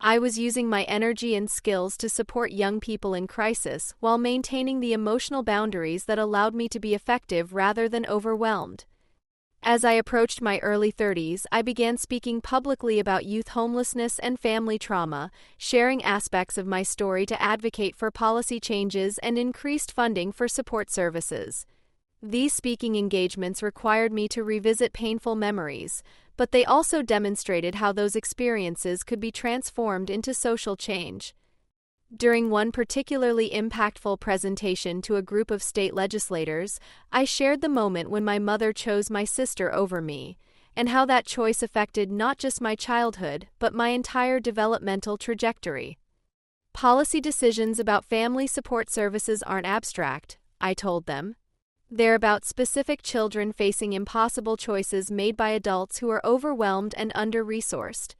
I was using my energy and skills to support young people in crisis while maintaining the emotional boundaries that allowed me to be effective rather than overwhelmed. As I approached my early 30s, I began speaking publicly about youth homelessness and family trauma, sharing aspects of my story to advocate for policy changes and increased funding for support services. These speaking engagements required me to revisit painful memories, but they also demonstrated how those experiences could be transformed into social change. During one particularly impactful presentation to a group of state legislators, I shared the moment when my mother chose my sister over me, and how that choice affected not just my childhood, but my entire developmental trajectory. "Policy decisions about family support services aren't abstract," I told them. "They're about specific children facing impossible choices made by adults who are overwhelmed and under-resourced.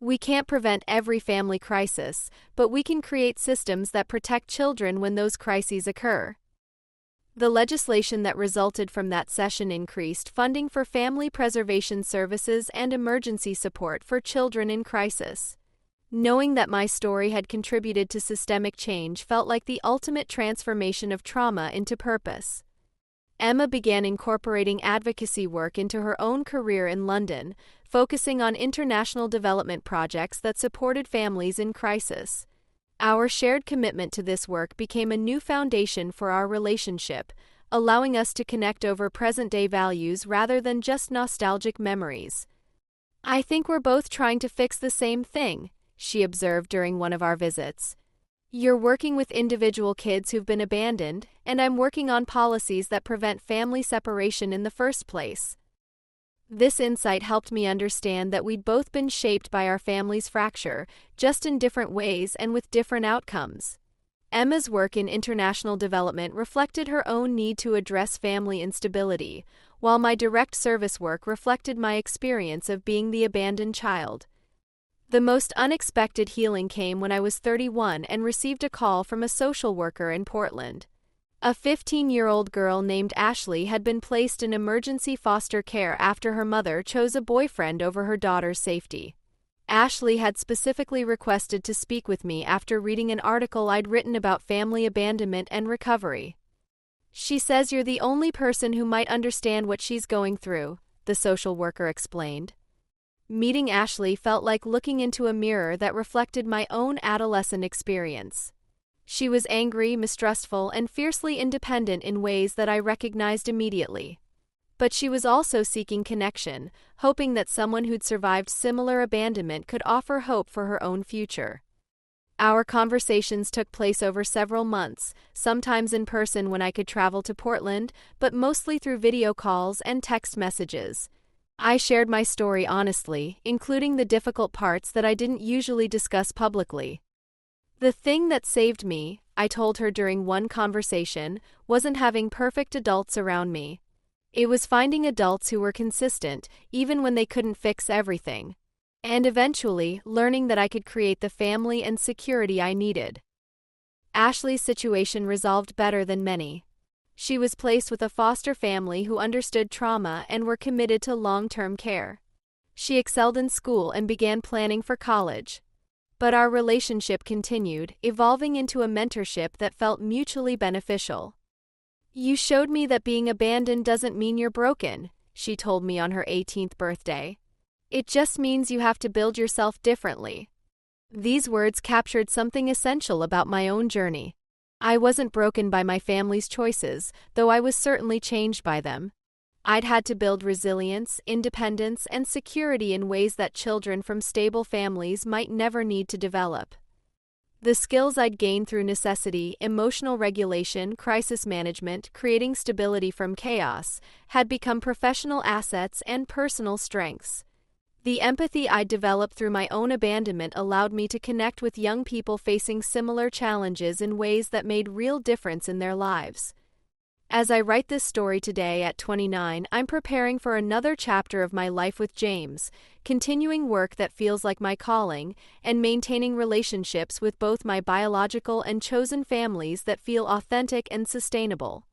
We can't prevent every family crisis, but we can create systems that protect children when those crises occur." The legislation that resulted from that session increased funding for family preservation services and emergency support for children in crisis. Knowing that my story had contributed to systemic change felt like the ultimate transformation of trauma into purpose. Emma began incorporating advocacy work into her own career in London, focusing on international development projects that supported families in crisis. Our shared commitment to this work became a new foundation for our relationship, allowing us to connect over present-day values rather than just nostalgic memories. "I think we're both trying to fix the same thing," she observed during one of our visits. "You're working with individual kids who've been abandoned, and I'm working on policies that prevent family separation in the first place." This insight helped me understand that we'd both been shaped by our family's fracture, just in different ways and with different outcomes. Emma's work in international development reflected her own need to address family instability, while my direct service work reflected my experience of being the abandoned child. The most unexpected healing came when I was 31 and received a call from a social worker in Portland. A 15-year-old girl named Ashley had been placed in emergency foster care after her mother chose a boyfriend over her daughter's safety. Ashley had specifically requested to speak with me after reading an article I'd written about family abandonment and recovery. "She says you're the only person who might understand what she's going through," the social worker explained. Meeting Ashley felt like looking into a mirror that reflected my own adolescent experience. She was angry, mistrustful, and fiercely independent in ways that I recognized immediately. But she was also seeking connection, hoping that someone who'd survived similar abandonment could offer hope for her own future. Our conversations took place over several months, sometimes in person when I could travel to Portland, but mostly through video calls and text messages. I shared my story honestly, including the difficult parts that I didn't usually discuss publicly. "The thing that saved me," I told her during one conversation, "wasn't having perfect adults around me. It was finding adults who were consistent, even when they couldn't fix everything. And eventually, learning that I could create the family and security I needed." Ashley's situation resolved better than many. She was placed with a foster family who understood trauma and were committed to long-term care. She excelled in school and began planning for college. But our relationship continued, evolving into a mentorship that felt mutually beneficial. "You showed me that being abandoned doesn't mean you're broken," she told me on her 18th birthday. "It just means you have to build yourself differently." These words captured something essential about my own journey. I wasn't broken by my family's choices, though I was certainly changed by them. I'd had to build resilience, independence, and security in ways that children from stable families might never need to develop. The skills I'd gained through necessity, emotional regulation, crisis management, creating stability from chaos, had become professional assets and personal strengths. The empathy I developed through my own abandonment allowed me to connect with young people facing similar challenges in ways that made real difference in their lives. As I write this story today at 29, I'm preparing for another chapter of my life with James, continuing work that feels like my calling, and maintaining relationships with both my biological and chosen families that feel authentic and sustainable.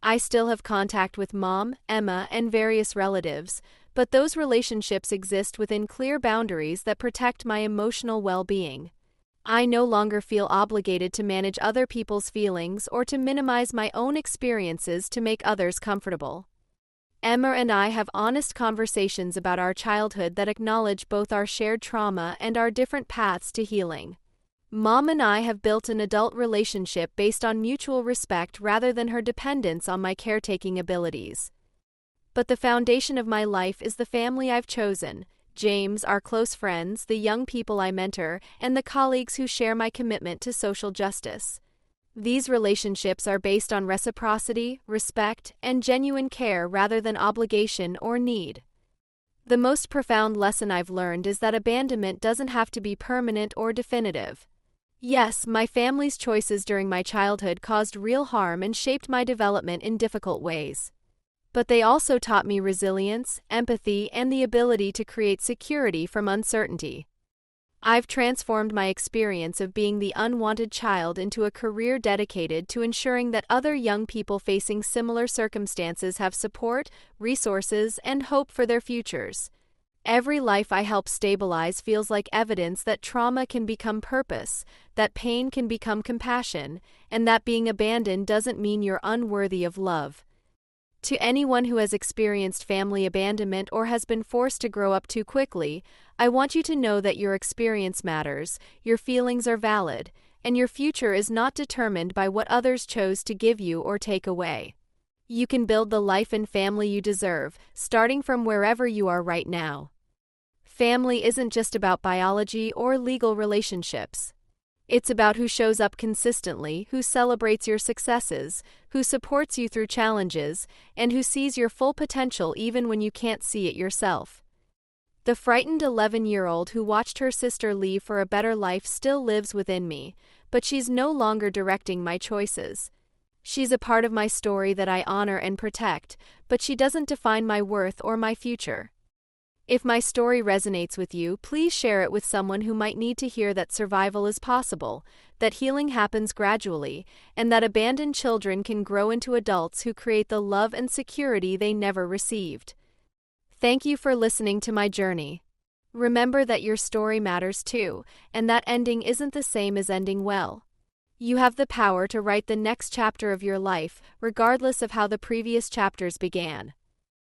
I still have contact with Mom, Emma, and various relatives, but those relationships exist within clear boundaries that protect my emotional well-being. I no longer feel obligated to manage other people's feelings or to minimize my own experiences to make others comfortable. Emma and I have honest conversations about our childhood that acknowledge both our shared trauma and our different paths to healing. Mom and I have built an adult relationship based on mutual respect rather than her dependence on my caretaking abilities. But the foundation of my life is the family I've chosen: James, our close friends, the young people I mentor, and the colleagues who share my commitment to social justice. These relationships are based on reciprocity, respect, and genuine care rather than obligation or need. The most profound lesson I've learned is that abandonment doesn't have to be permanent or definitive. Yes, my family's choices during my childhood caused real harm and shaped my development in difficult ways. But they also taught me resilience, empathy, and the ability to create security from uncertainty. I've transformed my experience of being the unwanted child into a career dedicated to ensuring that other young people facing similar circumstances have support, resources, and hope for their futures. Every life I help stabilize feels like evidence that trauma can become purpose, that pain can become compassion, and that being abandoned doesn't mean you're unworthy of love. To anyone who has experienced family abandonment or has been forced to grow up too quickly, I want you to know that your experience matters, your feelings are valid, and your future is not determined by what others chose to give you or take away. You can build the life and family you deserve, starting from wherever you are right now. Family isn't just about biology or legal relationships. It's about who shows up consistently, who celebrates your successes, who supports you through challenges, and who sees your full potential even when you can't see it yourself. The frightened 11-year-old who watched her sister leave for a better life still lives within me, but she's no longer directing my choices. She's a part of my story that I honor and protect, but she doesn't define my worth or my future. If my story resonates with you, please share it with someone who might need to hear that survival is possible, that healing happens gradually, and that abandoned children can grow into adults who create the love and security they never received. Thank you for listening to my journey. Remember that your story matters too, and that ending isn't the same as ending well. You have the power to write the next chapter of your life, regardless of how the previous chapters began.